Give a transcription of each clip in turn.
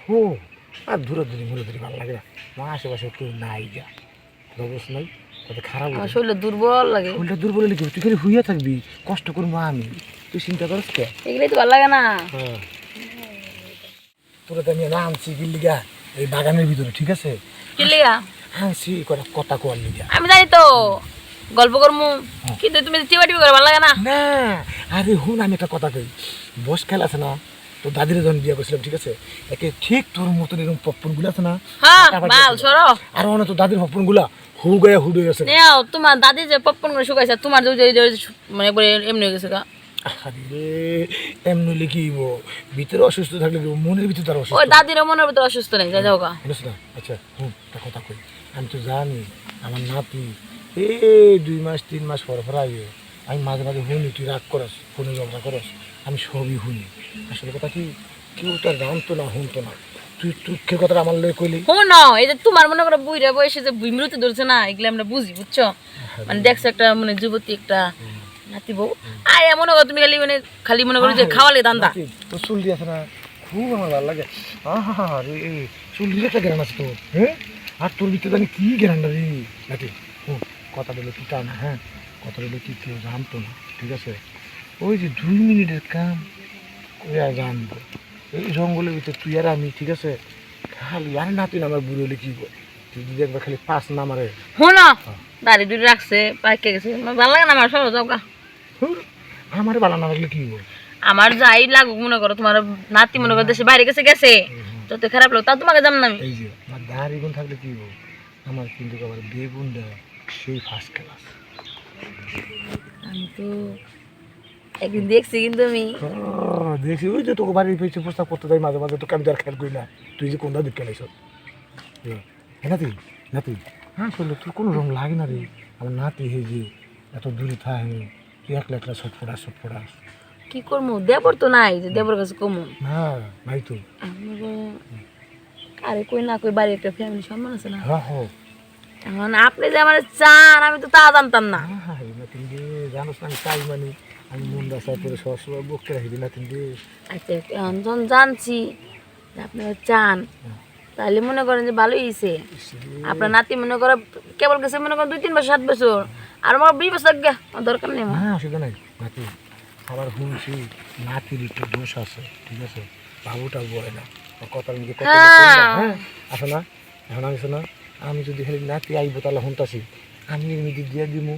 হো আর দূরে ভালো লাগে না। মা আশেপাশে কেউ নাই যা অবস্থা নাই, তাতে খারাপ আমার শরীরে দুর্বল লাগে। শরীরটা দুর্বল হলে কি তুই খালি হুইয়া থাকবি, কষ্ট করবো আমি, তুই চিন্তা করস কে? এগুলোই তো ভালো লাগে না। হ্যাঁ তোরা তো আমি আনছি গিল্লিগা এই বাগানের ভিতরে, ঠিক আছে? কি লিগা? আনছি কটা কথা কোয়ার লিগা। আমি জানি তো গল্প করমু, কিন্তু তুমি টিপা টিপি করে ভালো লাগে না। না আরে হুন, আমি একটা কথা কই, বস খেলা আছে না, তোর দাদির যখন বিয়ে করছিলাম, ঠিক আছে, একে ঠিক তোর মতন এরকম পপকর্ন গুলো আছে না, হ্যাঁ বাল সরো। আর অনেক তোর দাদির পপকর্ন গুলা হু গায়ে হুড হয়ে গেছে। নেও তোমার দাদি যে পপকর্ন করে শুকাইছে, তোমার যে মানে একবারে এমনি হয়ে গেছে গা। আরে এমনি লিখিব, ভিতরে অসুস্থ থাকলে মনের ভিতরে তার অসুস্থ। ওই দাদিরও মনের ভিতরে অসুস্থ নেই, যা যাও গা। বুঝছ না? আচ্ছা হুম, একটা কথা কই, আমি তো জানি আমার নাতি এই 2 মাস 3 মাস পর পর আইবে, আমি মাঝে মাঝে শুনি তুই রাগ করস, ফোনে ঝগড়া করস, আমি সবই শুনি। আসলে কথা কি, কেউ তো আর জানতো না, শুনতো না, তুই দুঃখের কথাটা আমার লয়ে কইলি। না এই যে তোমার মনে করো বুইরা বয়সে যে বিমৃতি ধরছে না, এগুলো আমরা বুঝি, বুঝছো? মানে দেখছো একটা মানে যুবতী একটা নাতি বউ, আয় মনে করো তুমি খালি মনে করো যে খাওয়ালে দান্দা। তোর চুল দিয়ে আছে না, খুব আমার ভালো লাগে। আহা রে, চুল দিয়ে একটা গ্রান আছে তোর, হ্যাঁ? আর তোর ভিতরে জানি কি গ্রান্ডা রে নাকি। হুম, কথা বলে কি তা না, হ্যাঁ, কথা বলে কি কেউ জানতো না, ঠিক আছে? ওই যে 2 মিনিটের কাম করে আর জানবো এই জঙ্গলের ভিতরে তুই আর আমি, ঠিক আছে? খালি আর না তুই আমার বুড়ো হলে কি গো, তুই যদি একবার খালি পাস না মারে। শোনো দাড়ি দুটো রাখছে পাইকে গেছে, আমার ভালো লাগে না, আমার সরো যাও গা। আমার ভালো না লাগলে কি গো? আমার যাই লাগুক মনে করো, তোমার নাতি মনে করো দেশে বাইরে গেছে গেছে, যত খারাপ লোক তা তোমাকে জান না আমি। এই যে আমার দাঁড়ি গুণ থাকলে কি গো, আমার কিন্তু আবার বেগুন দেয় সেই ফার্স্ট ক্লাস। আমি তো একদিন দেখছি, কিন্তু আমি দেখছি ওই যে তোকে বাড়ির পেয়েছে প্রস্তাব করতে যাই মাঝে মাঝে, তোকে আমি তো আর খেয়াল করি না, তুই যে কোনটা দিক কেনাইছ নাতি নাতি। হ্যাঁ শোনো, তোর কোনো রং লাগে না রে, আমার নাতি হে যে এত দূরে থাকে, তুই একলা একলা ছটফটাস। কি করবো, দেবর তো নাই যে দেবর কাছে কমু না নাই তো। আরে কই না কই বাড়ির একটা ফ্যামিলি সম্মান আছে না। হ্যাঁ হ্যাঁ এখন আপনি যে আমার চান, আমি তো তা জানতাম না। হ্যাঁ নাতিন রে, জানোস না আমি চাই মানে আমি মন রাস্তায় পরে সবসময় বকতে রাখি দিই নাতিন রে। আচ্ছা এখন যখন জানছি যে আপনারা চান, তাহলে মনে করেন যে ভালোই হয়েছে। আপনার নাতি মনে করে কেবল গেছে মনে করেন 2-3 বছর 7 বছর, আর আমার 20 বছর গে দরকার নেই আমার। হ্যাঁ অসুবিধা নাই নাতি, আবার শুনছি নাতির একটু দোষ আছে, ঠিক আছে? বাবুটা বয় না, কথার মধ্যে কথা হ্যাঁ আসো না। এখন আমি শোনা, আমি যদি খালি নাতি আইবো তাহলে শুনতাছি, আমি এমনি দিয়ে দিমু,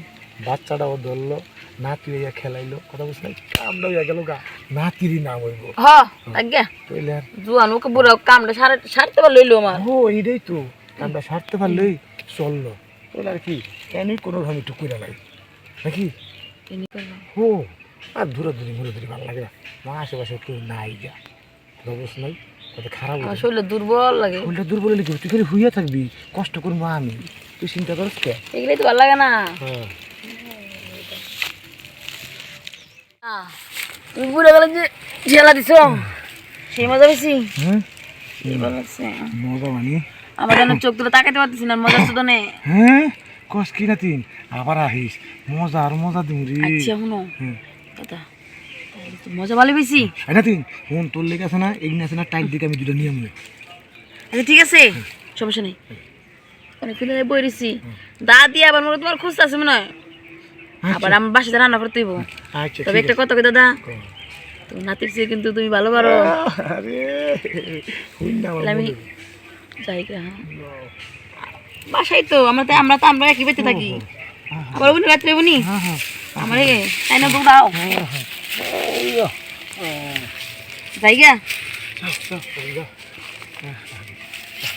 বাচ্চাটাও ধরলো, নাতি হইয়া খেলাইলো, কথা বুঝ নাই, কামটা হইয়া গেল গা, নাতিরই নাম হইব। হ্যাঁ আজ্ঞা তাইলে আর জুয়ান ওকে বুড়া কামটা সারতে পারলো লইলো আমার। ও এইটাই তো, কামটা সারতে পারলেই চললো, তাহলে আর কি কেন কোনো ভাবে একটু করে নাই নাকি। ও আর দূরে ভালো লাগে না, মা আশেপাশে কেউ নাই যা অবস্থা নাই, তাতে খারাপ আমার শরীরে দুর্বল লাগে। শরীরটা দুর্বল হলে কি, তুই খালি হুইয়া থাকবি, কষ্ট করবো আমি, তুই চিন্তা করস কে? এগুলোই তো ভালো লাগে না। হ্যাঁ তুমি বুড়া গেলে যে ঝেলা দিছ সেই মজা বেশি। হ্যাঁ ভালো লাগছে মজা মানে আমার যেন চোখ তুলে তাকাতে পারতেছি না, মজা শুধু নেই। হ্যাঁ কস কি না তিন আবার আহিস, মজা আর মজা দিম রে। আচ্ছা শুনো দাদা, তাহলে তো মজা ভালো বেশি। না তিন ফোন তোর লেগে আছে না, এগিয়ে আছে না, টাইট দিকে আমি দুটো নিয়ে আমলে। আচ্ছা ঠিক আছে সমস্যা নেই, অনেকদিন ধরে বই রয়েছি, দাদি আবার মনে হয় তোমার খুঁজতে আছে মনে হয়, আবার আমার বাসাতে রান্না করতে হইব। আচ্ছা তবে একটা কথা কই দাদা, তুমি নাতির চেয়ে কিন্তু তুমি ভালো পারো। আরে হুই না আমার আমি মনে। যাই গা, হ্যাঁ বাসাই তো আমরা একই বেঁচে থাকি, আবার উনি রাত্রে উনি হ্যাঁ হ্যাঁ আমার তাই না দৌড়াও যাই গা।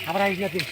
আবার আইস না তিন।